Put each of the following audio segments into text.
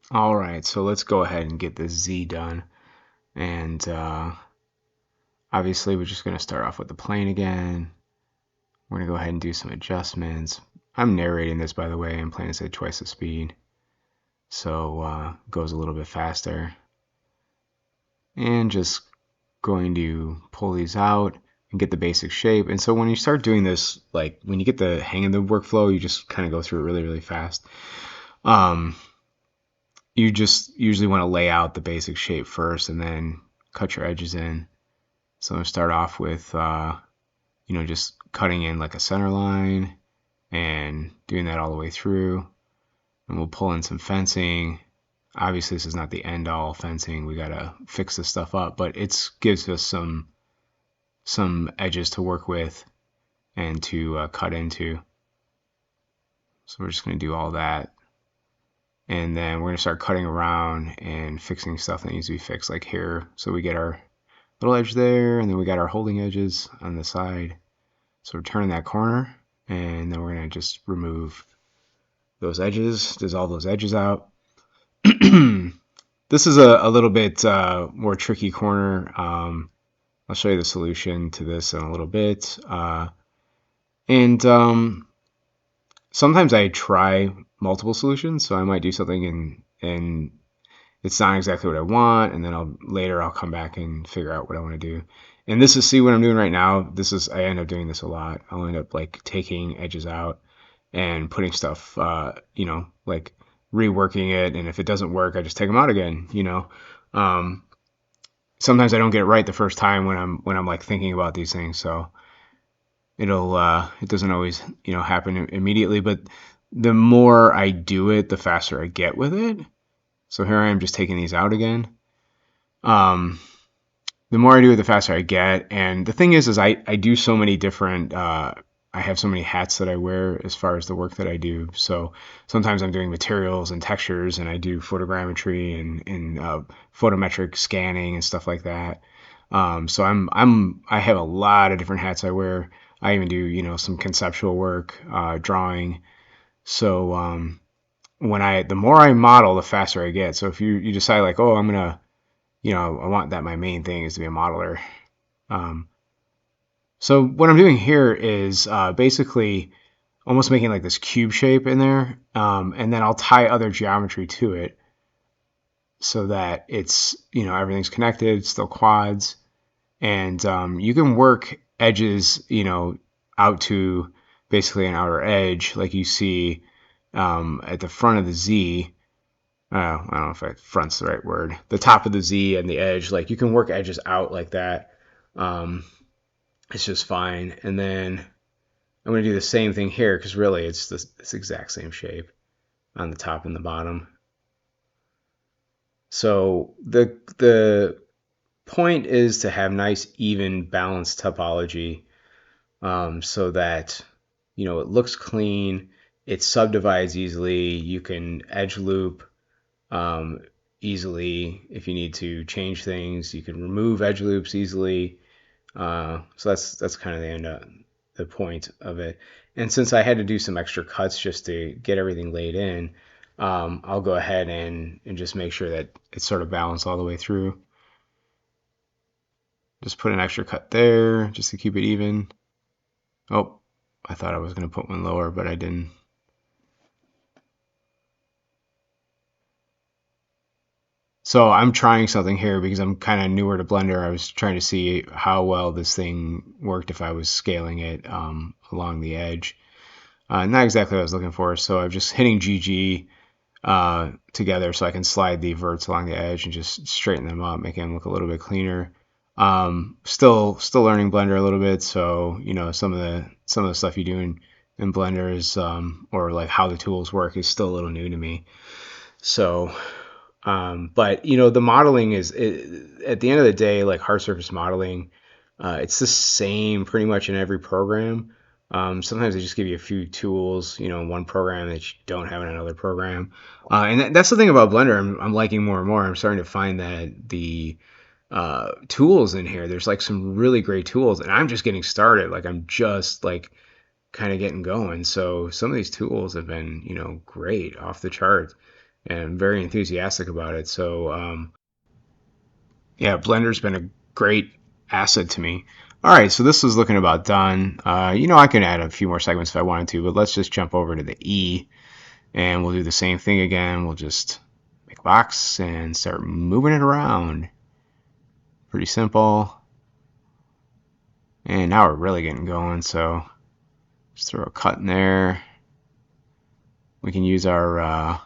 All right, so let's go ahead and get this Z done. And obviously, we're just going to start off with the plane again. We're going to go ahead and do some adjustments. I'm narrating this, by the way. I'm planning to say twice the speed, so it goes a little bit faster. And just going to pull these out and get the basic shape. And so when you start doing this, like when you get the hang of the workflow, you just kind of go through it really, really fast. You just usually want to lay out the basic shape first and then cut your edges in. So I'm going to start off with, just cutting in like a center line and doing that all the way through. And we'll pull in some fencing. Obviously, this is not the end all fencing. We got to fix this stuff up, but it gives us some edges to work with and to cut into. So we're just going to do all that. And then we're going to start cutting around and fixing stuff that needs to be fixed, like here. So we get our little edge there, and then we got our holding edges on the side. So we're turning that corner, and then we're going to just remove those edges, dissolve those edges out. This is a little bit more tricky corner. I'll show you the solution to this in a little bit. And sometimes I try multiple solutions, so I might do something and it's not exactly what I want, and then I'll come back and figure out what I want to do. And this is, see what I'm doing right now, I end up doing this a lot. I'll end up like taking edges out and putting stuff, like reworking it, and if it doesn't work, I just take them out again, Sometimes I don't get it right the first time when I'm like thinking about these things, so it doesn't always, happen immediately, but the more I do it, the faster I get with it. So here I am just taking these out again. The more I do it, the faster I get. And the thing is I do so many different, I have so many hats that I wear as far as the work that I do. So sometimes I'm doing materials and textures, and I do photogrammetry and photometric scanning and stuff like that. So I have a lot of different hats I wear. I even do, some conceptual work, drawing. So the more I model, the faster I get. So if you decide like, oh, I'm gonna, I want that my main thing is to be a modeler. So what I'm doing here is basically almost making like this cube shape in there, and then I'll tie other geometry to it so that it's, everything's connected, still quads, and you can work edges, out to basically an outer edge, like you see at the front of the Z. I don't know if front's the right word. The top of the Z and the edge, like you can work edges out like that. It's just fine. And then I'm going to do the same thing here because really it's this exact same shape on the top and the bottom. So the point is to have nice, even, balanced topology, so that it looks clean, it subdivides easily. You can edge loop easily if you need to change things. You can remove edge loops easily. So that's kind of the point of it. And since I had to do some extra cuts just to get everything laid in, I'll go ahead and just make sure that it's sort of balanced all the way through. Just put an extra cut there just to keep it even. Oh, I thought I was going to put one lower, but I didn't. So I'm trying something here because I'm kind of newer to Blender. I was trying to see how well this thing worked if I was scaling it along the edge. Not exactly what I was looking for, so I'm just hitting GG together so I can slide the verts along the edge and just straighten them up, making them look a little bit cleaner. Still learning Blender a little bit, so some of the stuff you do in Blender is or like how the tools work is still a little new to me. So but the modeling is at the end of the day, like hard surface modeling, it's the same pretty much in every program. Sometimes they just give you a few tools, in one program that you don't have in another program. And that's the thing about Blender I'm liking more and more. I'm starting to find that the tools in here, there's like some really great tools, and I'm just getting started. Like I'm just like kind of getting going. So some of these tools have been, great, off the charts. and I'm very enthusiastic about it. So yeah, Blender's been a great asset to me. All right, so this is looking about done. I can add a few more segments if I wanted to, but let's just jump over to the E, and we'll do the same thing again. We'll just make a box and start moving it around. Pretty simple. And now we're really getting going, so just throw a cut in there. We can use our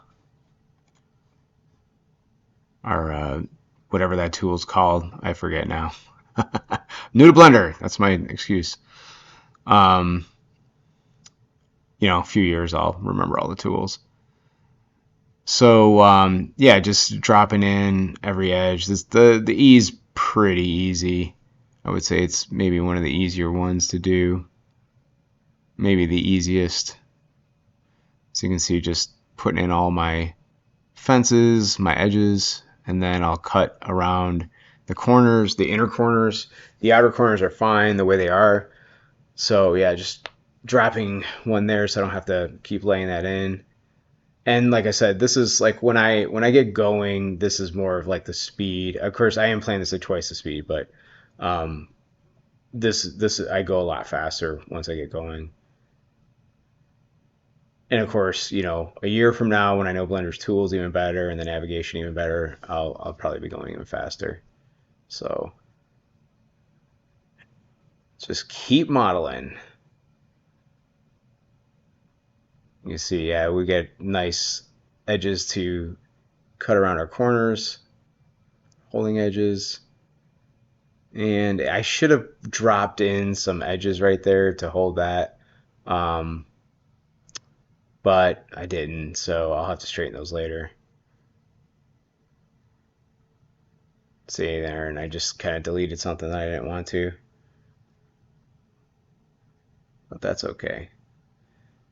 whatever that tool's called. I forget now. New to Blender. That's my excuse. A few years I'll remember all the tools. So yeah, just dropping in every edge. The E's pretty easy. I would say it's maybe one of the easier ones to do. Maybe the easiest. So you can see just putting in all my fences, my edges, and then I'll cut around the corners, the inner corners. The outer corners are fine the way they are. So yeah, just dropping one there so I don't have to keep laying that in. And like I said, this is like when I get going, this is more of like the speed. Of course, I am playing this at twice the speed, but um, this I go a lot faster once I get going. And of course, a year from now, when I know Blender's tools even better and the navigation even better, I'll probably be going even faster. So just keep modeling. You see, yeah, we get nice edges to cut around our corners, holding edges. And I should have dropped in some edges right there to hold that. Um, but I didn't, so I'll have to straighten those later. See there, and I just kind of deleted something that I didn't want to, but that's okay.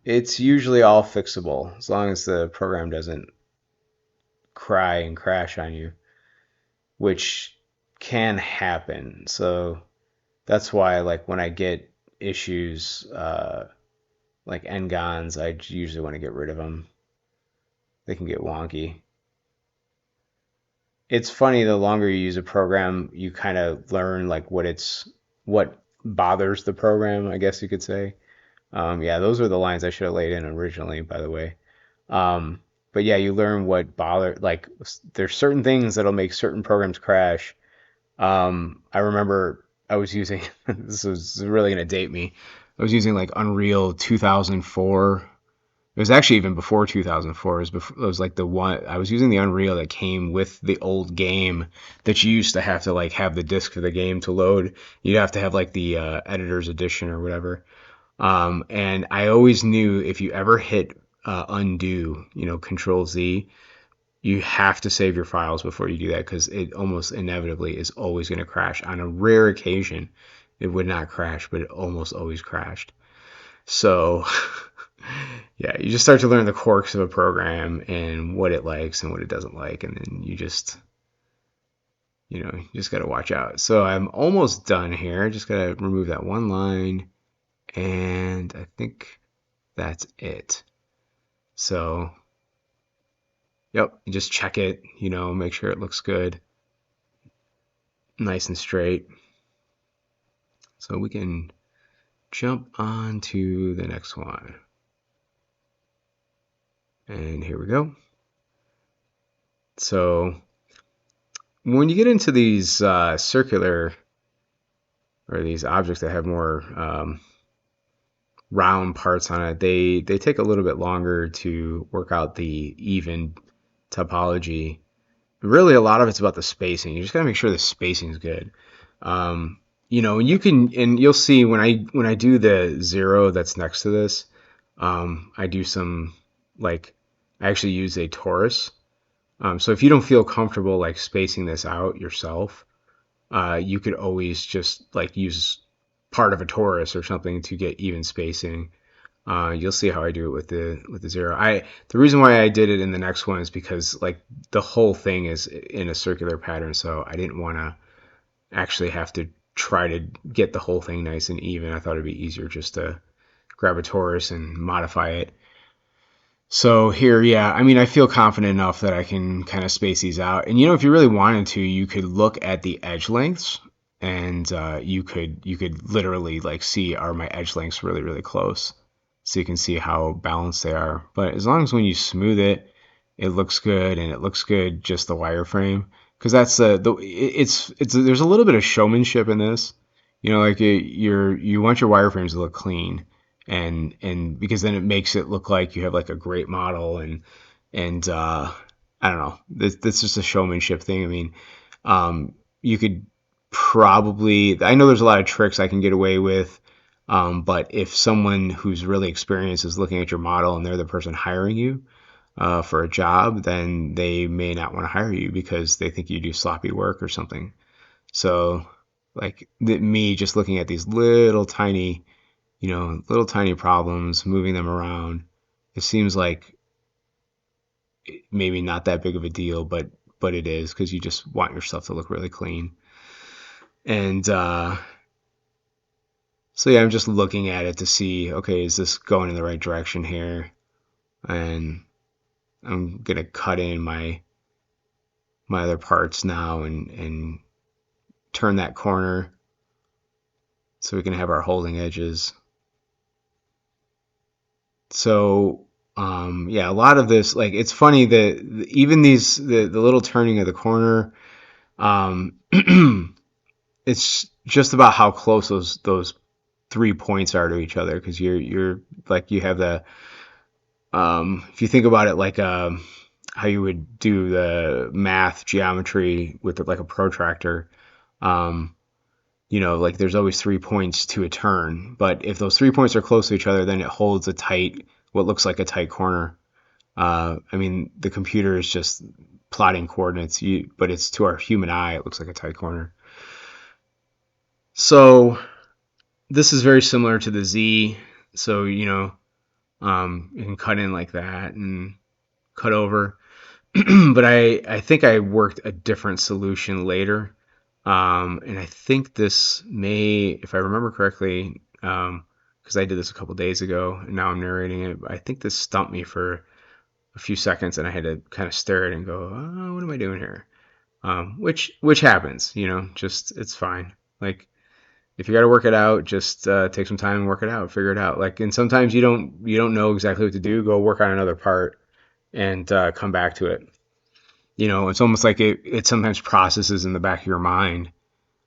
It's usually all fixable as long as the program doesn't cry and crash on you, which can happen. So that's why, like, when I get issues like n-gons, I usually want to get rid of them. They can get wonky. It's funny, the longer you use a program, you kind of learn like what bothers the program, I guess you could say. Yeah, those were the lines I should have laid in originally, by the way. But yeah, you learn what bother, like there's certain things that'll make certain programs crash. I remember I was using this was really gonna date me. I was using like Unreal 2004. It was actually even before 2004. It was like the one I was using the Unreal that came with the old game that you used to have to like have the disc for the game to load. You'd have to have like the editor's edition or whatever. And I always knew if you ever hit undo, Control Z, you have to save your files before you do that because it almost inevitably is always going to crash. On a rare occasion, it would not crash, but it almost always crashed. So, yeah, you just start to learn the quirks of a program and what it likes and what it doesn't like, and then you just got to watch out. So I'm almost done here. Just got to remove that one line, and I think that's it. So, yep, you just check it, make sure it looks good, nice and straight. So we can jump on to the next one. And here we go. So when you get into these circular or these objects that have more round parts on it, they take a little bit longer to work out the even topology. Really, a lot of it's about the spacing. You just gotta make sure the spacing is good. You can, and you'll see when I do the 0 that's next to this, I do some like I actually use a torus. So if you don't feel comfortable like spacing this out yourself, you could always just like use part of a torus or something to get even spacing. You'll see how I do it with the 0. The reason why I did it in the next one is because like the whole thing is in a circular pattern, so I didn't want to actually have to try to get the whole thing nice and even. I thought it'd be easier just to grab a torus and modify it. So here, yeah, I mean, I feel confident enough that I can kind of space these out. And if you really wanted to, you could look at the edge lengths, and you could literally like see, are my edge lengths really really close, so you can see how balanced they are. But as long as when you smooth it, it looks good, and it looks good just the wireframe, because that's it's there's a little bit of showmanship in this. Like you want your wireframes to look clean, and because then it makes it look like you have like a great model, and I don't know. This is just a showmanship thing. I mean, you could probably, I know there's a lot of tricks I can get away with, but if someone who's really experienced is looking at your model and they're the person hiring you for a job, then they may not want to hire you because they think you do sloppy work or something. So, like me just looking at these little tiny problems, moving them around, it seems like maybe not that big of a deal, but it is, because you just want your stuff to look really clean. And so yeah, I'm just looking at it to see, okay, is this going in the right direction here? And I'm gonna cut in my other parts now, and turn that corner so we can have our holding edges. So yeah, a lot of this, like, it's funny that even the little turning of the corner, um, it's just about how close those 3 points are to each other, because you're like, you have the, if you think about it like, how you would do the math geometry with like a protractor, um, like there's always 3 points to a turn, but if those 3 points are close to each other, then it holds what looks like a tight corner. I mean, the computer is just plotting coordinates, but it's, to our human eye, it looks like a tight corner. So this is very similar to the Z. So, you can cut in like that and cut over. But I think I worked a different solution later. And I think this may, if I remember correctly, because I did this a couple days ago and now I'm narrating it, I think this stumped me for a few seconds, and I had to kind of stare at it and go, oh, what am I doing here? Which happens, just, it's fine. Like, if you got to work it out, just take some time and work it out, figure it out. Like, and sometimes you don't know exactly what to do. Go work on another part and come back to it. It's almost like it sometimes processes in the back of your mind.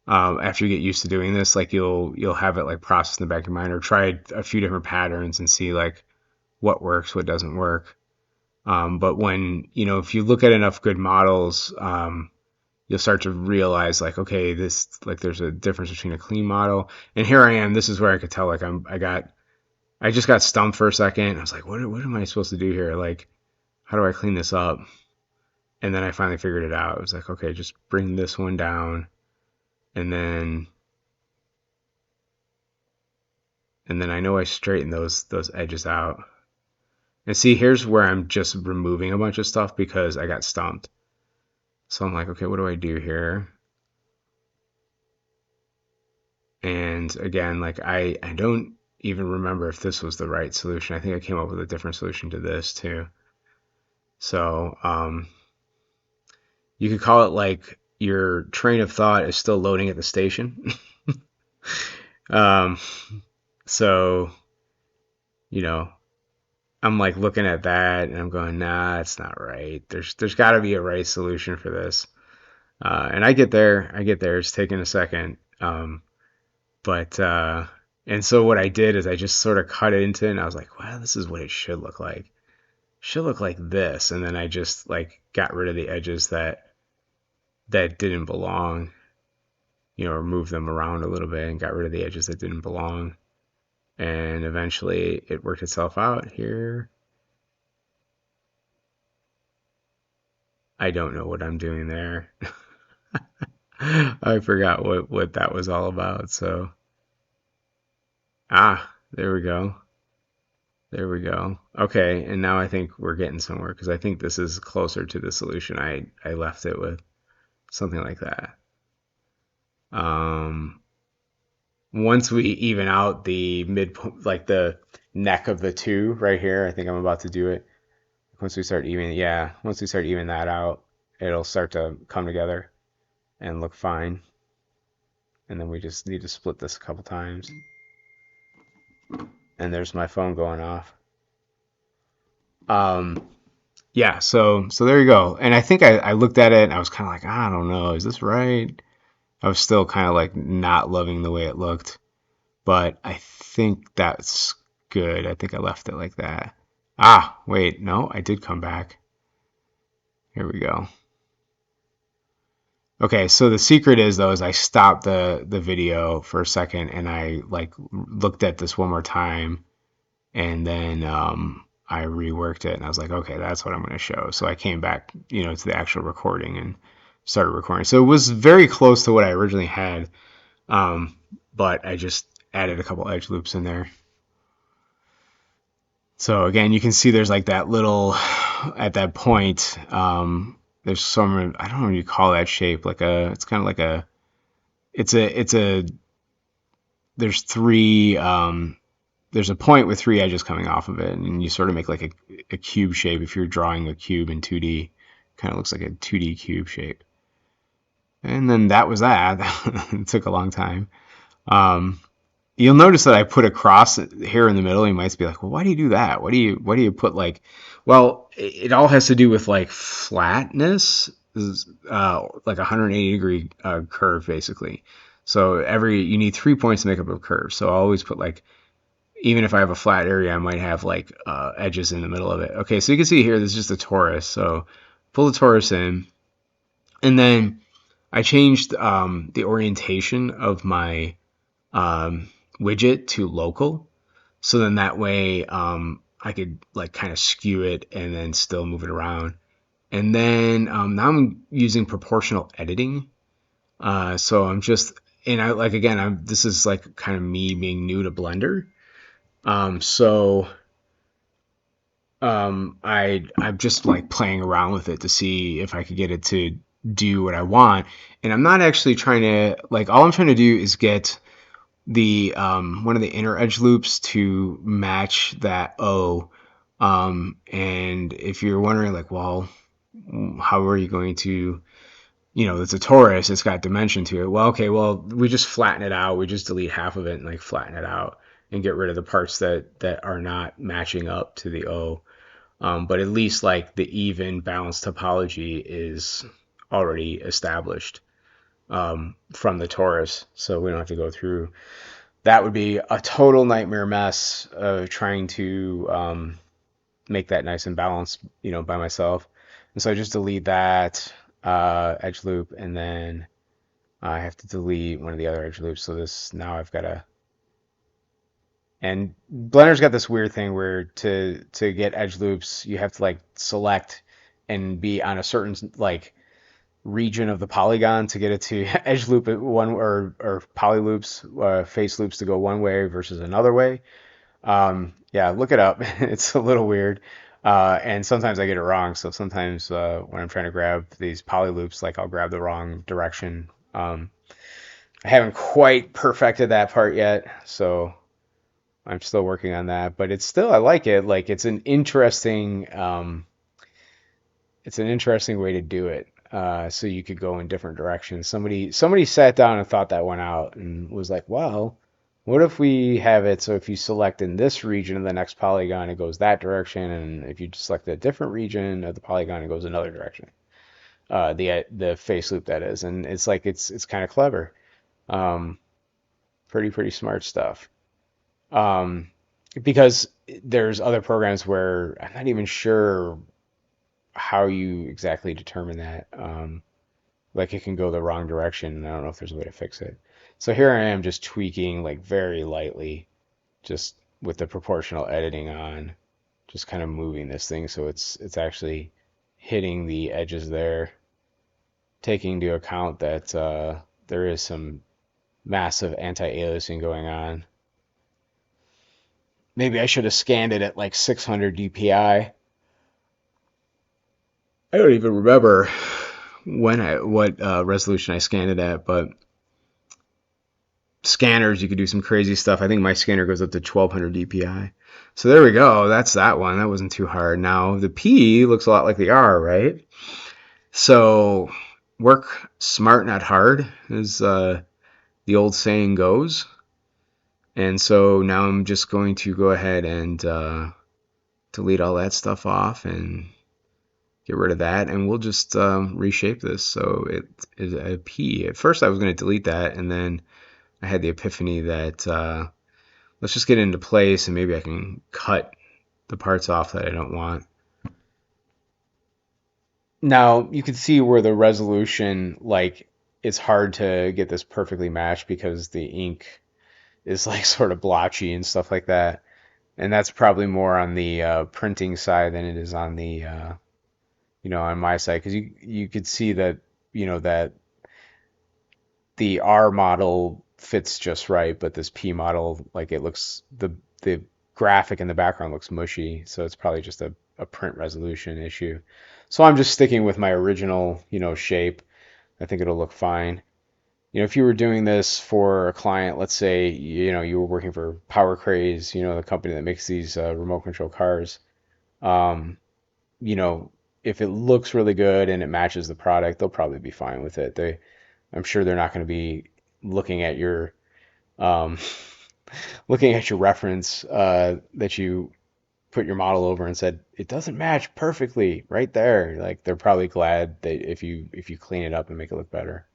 After you get used to doing this, like, you'll have it like process in the back of your mind, or try a few different patterns and see like what works, what doesn't work. But when, if you look at enough good models, you'll start to realize, like, okay, there's a difference between a clean model. And here I am. This is where I could tell, like, I just got stumped for a second. I was like, what am I supposed to do here? Like, how do I clean this up? And then I finally figured it out. I was like, okay, just bring this one down, and then I know I straighten those edges out. And see, here's where I'm just removing a bunch of stuff because I got stumped. So I'm like, okay, what do I do here? And again, like, I don't even remember if this was the right solution. I think I came up with a different solution to this too. So you could call it like your train of thought is still loading at the station. um, so, you know, I'm like looking at that and I'm going, nah, it's not right. There's got to be a right solution for this. And I get there. It's taking a second. But and so what I did is I just sort of cut it into it, and I was like, wow, this is what it should look like. It should look like this. And then I just like got rid of the edges that didn't belong, or moved them around a little bit and got rid of the edges that didn't belong. And eventually it worked itself out here. I don't know what I'm doing there. I forgot what that was all about. So, there we go. There we go. Okay, and now I think we're getting somewhere, because I think this is closer to the solution I left it with. Something like that. Um, Once we even out the mid, like the neck of the two right here, I think I'm about to do it. once we start even, yeah, once we start even that out, it'll start to come together and look fine. And then we just need to split this a couple times. And there's my phone going off. Um, yeah, so there you go. And I think I looked at it and I was kind of like, I don't know, is this right? I was still kind of like not loving the way it looked, but I think that's good. I think I left it like that. Ah, wait, no, I did come back. Here we go. Okay, so the secret is though is I stopped the video for a second and I like looked at this one more time and then I reworked it and I was like, okay, that's what I'm going to show. So I came back, to the actual recording and started recording. So it was very close to what I originally had, um, but I just added a couple edge loops in there. So again, you can see there's like that little at that point. There's some, I don't know what you call that shape, it's kind of like there's three. There's a point with three edges coming off of it, and you sort of make like a cube shape. If you're drawing a cube in 2D, kind of looks like a 2D cube shape. And then that was that. It took a long time. You'll notice that I put a cross here in the middle. You might be like, well, why do you do that? What do you put like? Well, it all has to do with like flatness, like a 180-degree curve basically. So you need 3 points to make up a curve. So I always put like, even if I have a flat area, I might have like edges in the middle of it. Okay, so you can see here, this is just a torus. So pull the torus in, and then I changed the orientation of my widget to local. So then that way I could like kind of skew it and then still move it around. And then now I'm using proportional editing. So I'm just, and I like, again, this is like kind of me being new to Blender. So I'm just like playing around with it to see if I could get it to do what I want. And I'm not actually trying to, like, all I'm trying to do is get the one of the inner edge loops to match that O. And if you're wondering like, well, how are you going to, it's a torus, it's got dimension to it. Well, okay, well, we just flatten it out. We just delete half of it and like flatten it out and get rid of the parts that are not matching up to the O. But at least like the even balanced topology is already established from the torus, so we don't have to go through. That would be a total nightmare mess of trying to make that nice and balanced, by myself. And so I just delete that edge loop, and then I have to delete one of the other edge loops. So now I've got to. And Blender's got this weird thing where to get edge loops, you have to like select and be on a certain like region of the polygon to get it to edge loop one or poly loops, face loops to go one way versus another way. Yeah, look it up. It's a little weird. And sometimes I get it wrong. So sometimes when I'm trying to grab these poly loops, like I'll grab the wrong direction. I haven't quite perfected that part yet, so I'm still working on that. But it's still, I like it. Like it's an interesting way to do it. So you could go in different directions. Somebody sat down and thought that one out and was like, well, what if we have it so if you select in this region of the next polygon, it goes that direction, and if you select a different region of the polygon, it goes another direction. The face loop, that is, and it's like it's kind of clever. Pretty smart stuff. Because there's other programs where I'm not even sure how you exactly determine that. Like it can go the wrong direction, and I don't know if there's a way to fix it. So here I am just tweaking like very lightly, just with the proportional editing on, just kind of moving this thing so it's actually hitting the edges there, taking into account that there is some massive anti-aliasing going on. Maybe I should have scanned it at like 600 dpi. I don't even remember what resolution I scanned it at, but scanners, you could do some crazy stuff. I think my scanner goes up to 1200 DPI. So there we go. That's that one. That wasn't too hard. Now the P looks a lot like the R, right? So work smart, not hard, as the old saying goes. And so now I'm just going to go ahead and delete all that stuff off and get rid of that, and we'll just reshape this so it is a P. At first I was going to delete that, and then I had the epiphany that let's just get it into place and maybe I can cut the parts off that I don't want. Now you can see where the resolution, like, it's hard to get this perfectly matched because the ink is like sort of blotchy and stuff like that. And that's probably more on the printing side than it is on the on my side, because you could see that that the R model fits just right, but this P model, like, it looks, the graphic in the background looks mushy, so it's probably just a print resolution issue. So I'm just sticking with my original shape. I think it'll look fine. If you were doing this for a client, let's say you were working for Power Craze, the company that makes these remote control cars. Um, you know, if it looks really good and it matches the product, they'll probably be fine with it. I'm sure they're not going to be looking at your um, looking at your reference that you put your model over and said it doesn't match perfectly right there. Like, they're probably glad that if you clean it up and make it look better.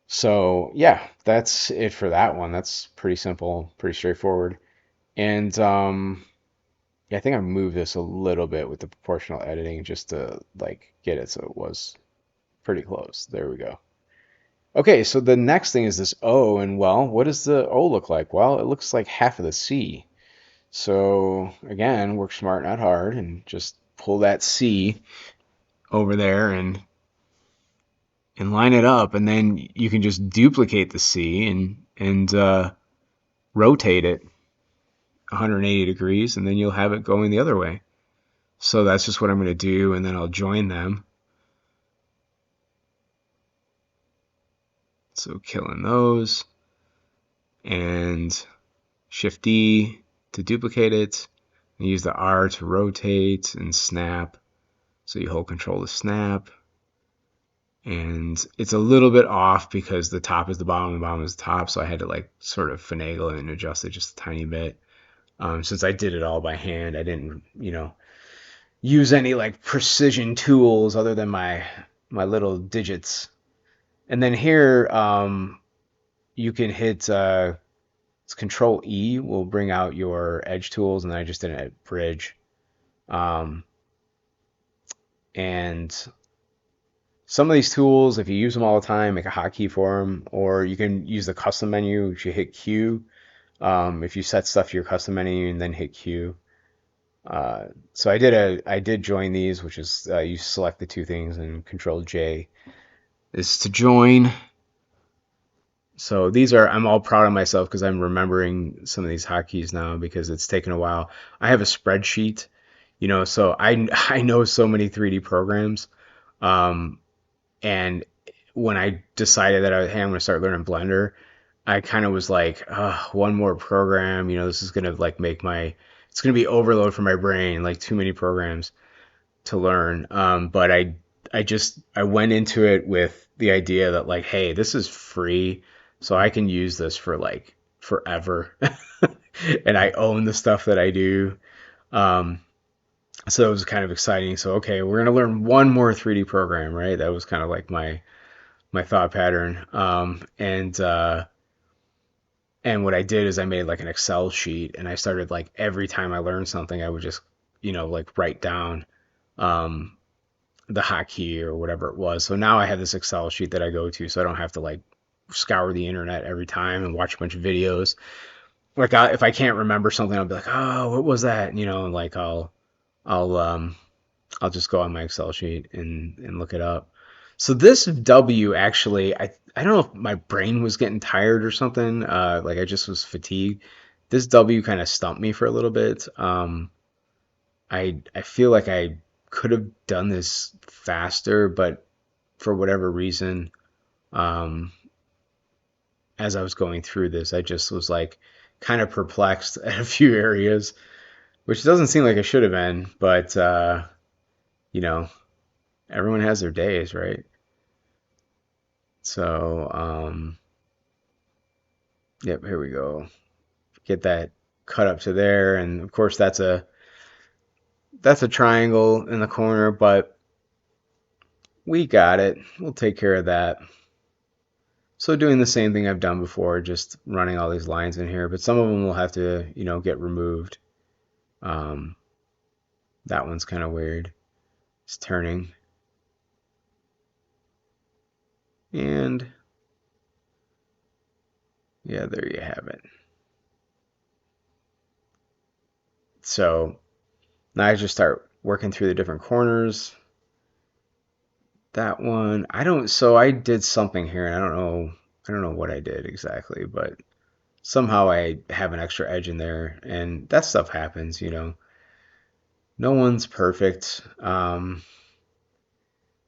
So yeah, that's it for that one. That's pretty simple, pretty straightforward. And yeah, I think I moved this a little bit with the proportional editing just to like get it so it was pretty close. There we go. Okay, so the next thing is this O, and well, what does the O look like? Well, it looks like half of the C. So again, work smart, not hard, and just pull that C over there and line it up, and then you can just duplicate the C and rotate it 180 degrees, and then you'll have it going the other way. So that's just what I'm going to do, and then I'll join them. So killing those, and Shift D to duplicate it, and use the R to rotate and snap. So you hold Control to snap, and it's a little bit off because the top is the bottom and the bottom is the top, so I had to like sort of finagle and adjust it just a tiny bit. Since I did it all by hand, I didn't use any like precision tools other than my little digits. And then here you can hit it's Control E will bring out your edge tools, and then I just did it at bridge. And some of these tools, if you use them all the time, make a hotkey for them, or you can use the custom menu. If you hit Q, if you set stuff to your custom menu and then hit Q. So I did join these, which is you select the two things, and Control J is to join. So these are, I'm all proud of myself because I'm remembering some of these hotkeys now because it's taken a while. I have a spreadsheet, so I know so many 3D programs. And when I decided that hey, I'm going to start learning Blender, I kind of was like, one more program, this is going to like it's going to be overload for my brain, like too many programs to learn. But I went into it with the idea that like, hey, this is free, so I can use this for like forever. And I own the stuff that I do. So it was kind of exciting. So, okay, we're going to learn one more 3D program, right? That was kind of like my thought pattern. And what I did is I made like an Excel sheet, and I started like every time I learned something, I would just, like write down um, the hotkey or whatever it was. So now I have this Excel sheet that I go to, so I don't have to like scour the internet every time and watch a bunch of videos. Like if I can't remember something, I'll be like, oh, what was that? And like I'll I'll just go on my Excel sheet and look it up. So this W actually, I don't know if my brain was getting tired or something. Like I just was fatigued. This W kind of stumped me for a little bit. I feel like I could have done this faster, but for whatever reason, um, as I was going through this, I just was like kind of perplexed at a few areas, which doesn't seem like it should have been, but you know, everyone has their days, right? So, yep, here we go. Get that cut up to there, and of course that's a triangle in the corner, but we got it. We'll take care of that. So doing the same thing I've done before, just running all these lines in here, but some of them will have to, get removed. Um, that one's kind of weird. It's turning. And yeah, there you have it. So now I just start working through the different corners. That one, so I did something here and I don't know what I did exactly, but somehow I have an extra edge in there and that stuff happens. No one's perfect.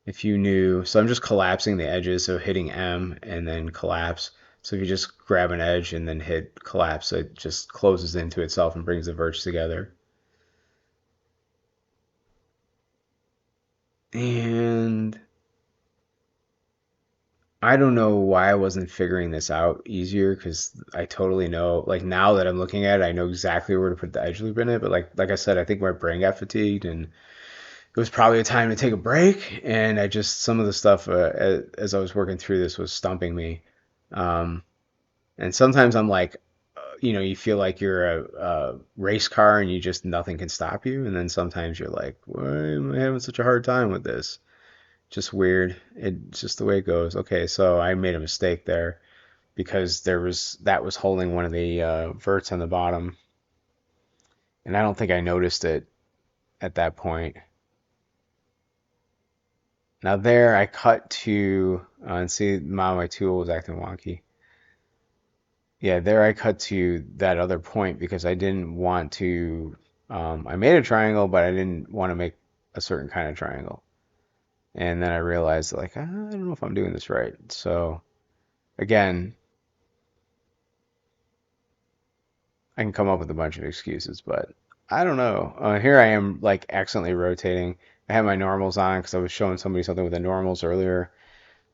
If you knew, so I'm just collapsing the edges, so hitting M and then collapse. So if you just grab an edge and then hit collapse, so it just closes into itself and brings the verge together. And I don't know why I wasn't figuring this out easier because I totally know, like now that I'm looking at it, I know exactly where to put the edge loop in it. But like I said, I think my brain got fatigued and it was probably a time to take a break. And I just, some of the stuff as I was working through this was stumping me. Um, and sometimes I'm like, you feel like you're a race car and you just, nothing can stop you. And then sometimes you're like, why am I having such a hard time with this? Just weird. It's just the way it goes. Okay, so I made a mistake there because that was holding one of the verts on the bottom, and I don't think I noticed it at that point. Now there, I cut to and see my tool was acting wonky. Yeah, there I cut to that other point because I didn't want to. I made a triangle, but I didn't want to make a certain kind of triangle. And then I realized like I don't know if I'm doing this right. So again, I can come up with a bunch of excuses, but I don't know. Here I am, like accidentally rotating. I had my normals on because I was showing somebody something with the normals earlier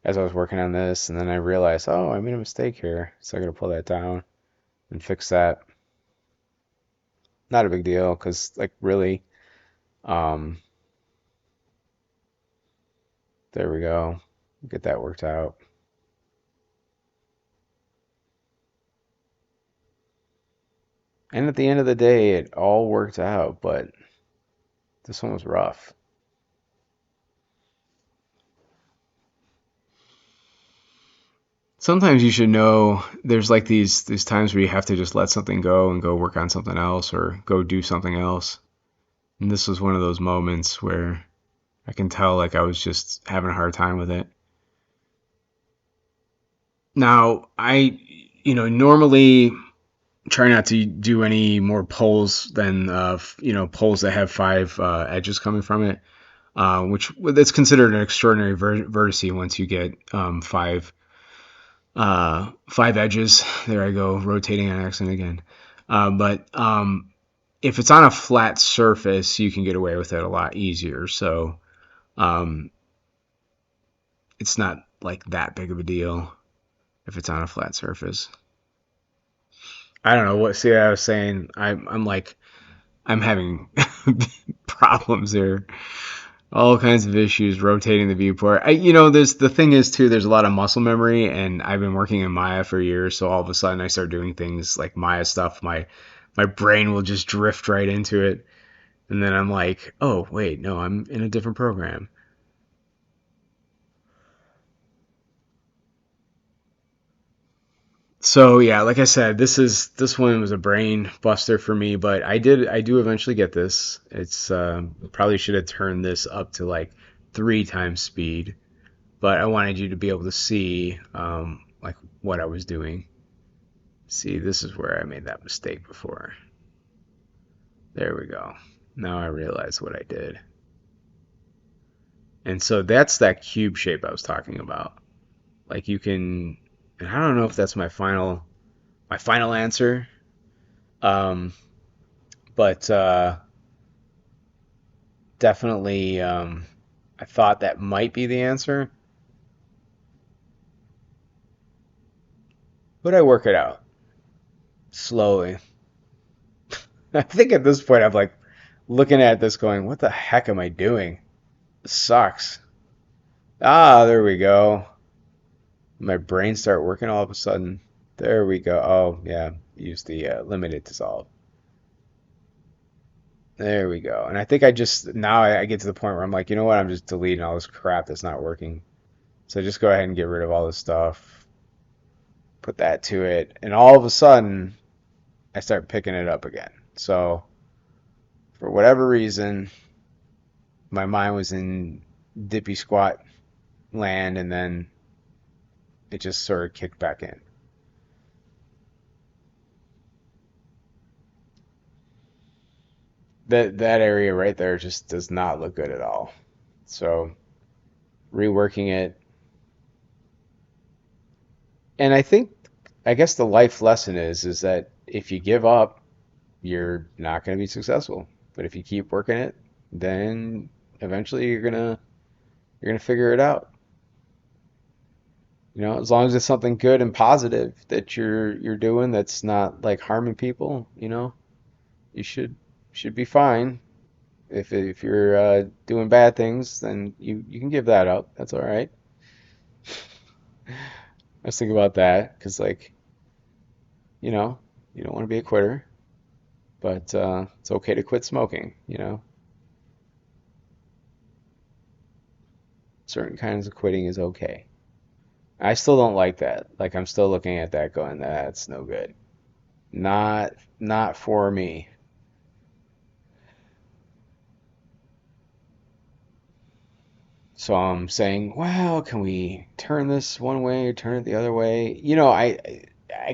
as I was working on this, and then I realized, oh, I made a mistake here, so I got to pull that down and fix that. Not a big deal because, like, really, um, there we go. Get that worked out. And at the end of the day, it all worked out, but this one was rough. Sometimes you should know there's like these times where you have to just let something go and go work on something else or go do something else. And this was one of those moments where I can tell like I was just having a hard time with it. Now, normally try not to do any more poles than poles that have five edges coming from it, which that's considered an extraordinary vertice once you get five edges. There I go, rotating on accident again. But if it's on a flat surface, you can get away with it a lot easier. So um, it's not like that big of a deal if it's on a flat surface. I don't know what. See, I was saying I'm like I'm having problems here. All kinds of issues rotating the viewport. There's the thing is too. There's a lot of muscle memory, and I've been working in Maya for years. So all of a sudden, I start doing things like Maya stuff. My brain will just drift right into it, and then I'm like, oh wait, no, I'm in a different program. So yeah, like I said, this one was a brain buster for me, but I do eventually get this. It's probably should have turned this up to like 3 times speed, but I wanted you to be able to see like what I was doing. See, this is where I made that mistake before. There we go. Now I realize what I did. And so that's that cube shape I was talking about. Like you can And I don't know if that's my final answer. Um, but definitely, I thought that might be the answer, but I work it out slowly. I think at this point, I'm like looking at this, going, "What the heck am I doing? This sucks." Ah, there we go. My brain start working all of a sudden. There we go. Oh yeah, use the limited dissolve. There we go. And I think I just now I get to the point where I'm like, you know what? I'm just deleting all this crap that's not working. So just go ahead and get rid of all this stuff. Put that to it, and all of a sudden I start picking it up again. So for whatever reason, my mind was in dippy squat land, and then it just sort of kicked back in. That area right there just does not look good at all. So reworking it, and I guess the life lesson is that if you give up, you're not going to be successful. But if you keep working it, then eventually you're gonna figure it out. You know, as long as it's something good and positive that you're doing that's not like harming people, you know, you should be fine. If you're doing bad things, then you can give that up. That's all right. I was thinking about that because like you know you don't want to be a quitter, but it's okay to quit smoking. You know, certain kinds of quitting is okay. I still don't like that. Like I'm still looking at that going, that's no good. Not for me. So I'm saying, well, can we turn this one way, turn it the other way? You know, I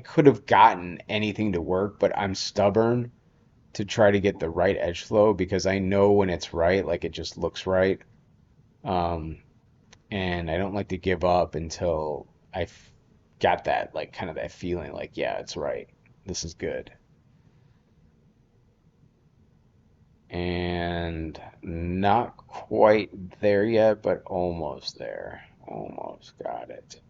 could have gotten anything to work, but I'm stubborn to try to get the right edge flow because I know when it's right, like it just looks right. Um, and I don't like to give up until I've got that, like kind of that feeling like, yeah, it's right. This is good. And not quite there yet, but almost there. Almost got it.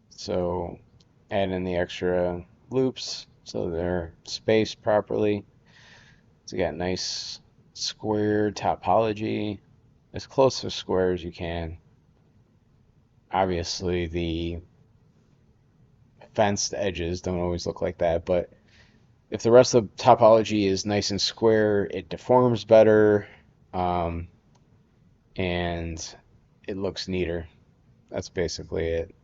So add in the extra loops so they're spaced properly. So you got nice square topology, as close to square as you can. Obviously, the fenced edges don't always look like that, but if the rest of the topology is nice and square, it deforms better, um, and it looks neater. That's basically it.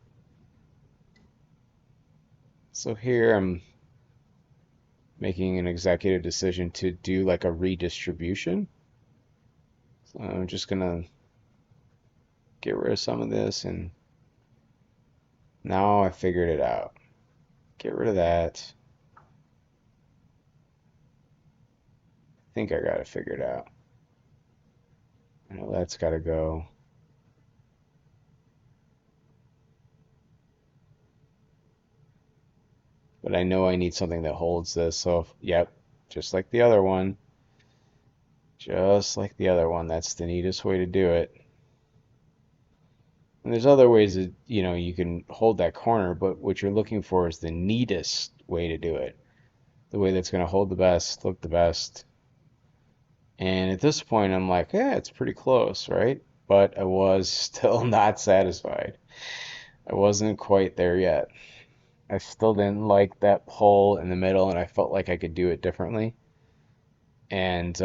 So here I'm making an executive decision to do like a redistribution. So I'm just gonna get rid of some of this, and now I figured it out. Get rid of that. I think I got it figured out. I know that's got to go. But I know I need something that holds this. So, yep, just like the other one. Just like the other one. That's the neatest way to do it. And there's other ways that, you know, you can hold that corner, but what you're looking for is the neatest way to do it. The way that's going to hold the best, look the best. And at this point, I'm like, yeah, it's pretty close, right? But I was still not satisfied. I wasn't quite there yet. I still didn't like that pull in the middle, and I felt like I could do it differently. And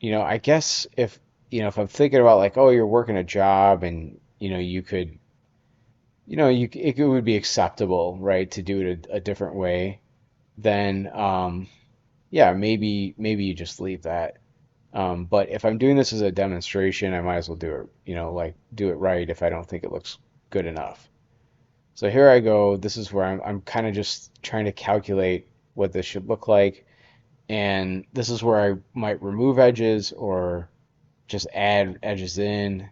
you know, I guess if I'm thinking about like, oh, you're working a job, and you could, it would be acceptable, right, to do it a different way. Then, yeah, maybe you just leave that. But if I'm doing this as a demonstration, I might as well do it, like do it right if I don't think it looks good enough. So here I go. This is where I'm kind of just trying to calculate. what this should look like. And this is where I might remove edges or just add edges in,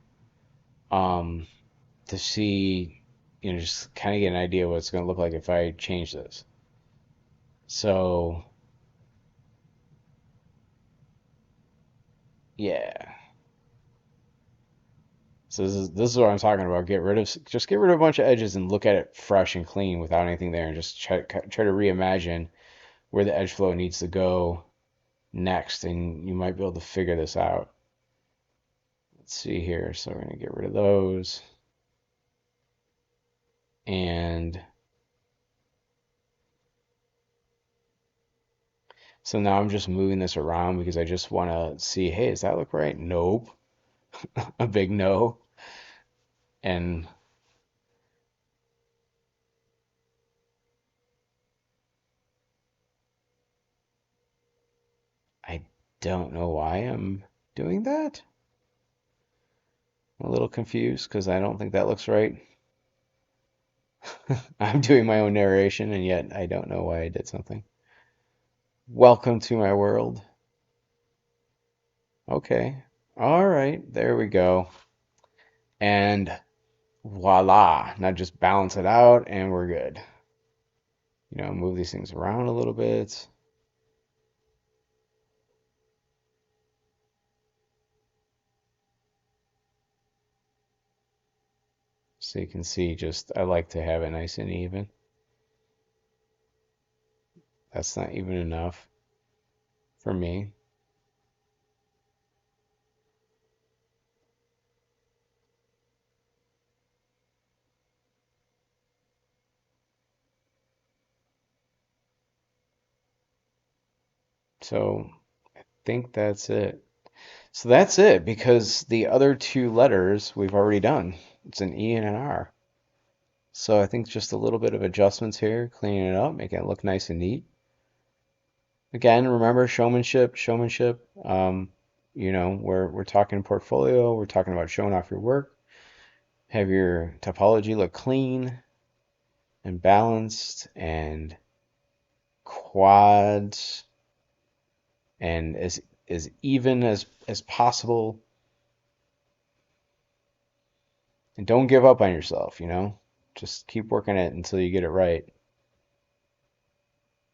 um, to see, just kind of get an idea what it's going to look like if I change this. So, yeah. So this is what I'm talking about. Get rid of a bunch of edges and look at it fresh and clean without anything there, and just try to reimagine where the edge flow needs to go next, and you might be able to figure this out. Let's see here. So we're gonna get rid of those, and so now I'm just moving this around because I just want to see, hey, does that look right? Nope, a big no. And I don't know why I'm doing that. I'm a little confused because I don't think that looks right. I'm doing my own narration, and yet I don't know why I did something. Welcome to my world. Okay. All right. There we go. And voila. Now just balance it out, and we're good. Move these things around a little bit. So you can see just, I like to have it nice and even. That's not even enough for me. So I think that's it. So that's it because the other two letters we've already done. It's an E and an R. So I think just a little bit of adjustments here, cleaning it up, making it look nice and neat. Again, remember showmanship, showmanship. We're talking portfolio, we're talking about showing off your work. Have your topology look clean and balanced and quads and as even as possible. And don't give up on yourself. Just keep working it until you get it right.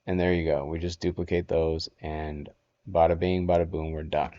And there you go. We just duplicate those and bada bing, bada boom, we're done.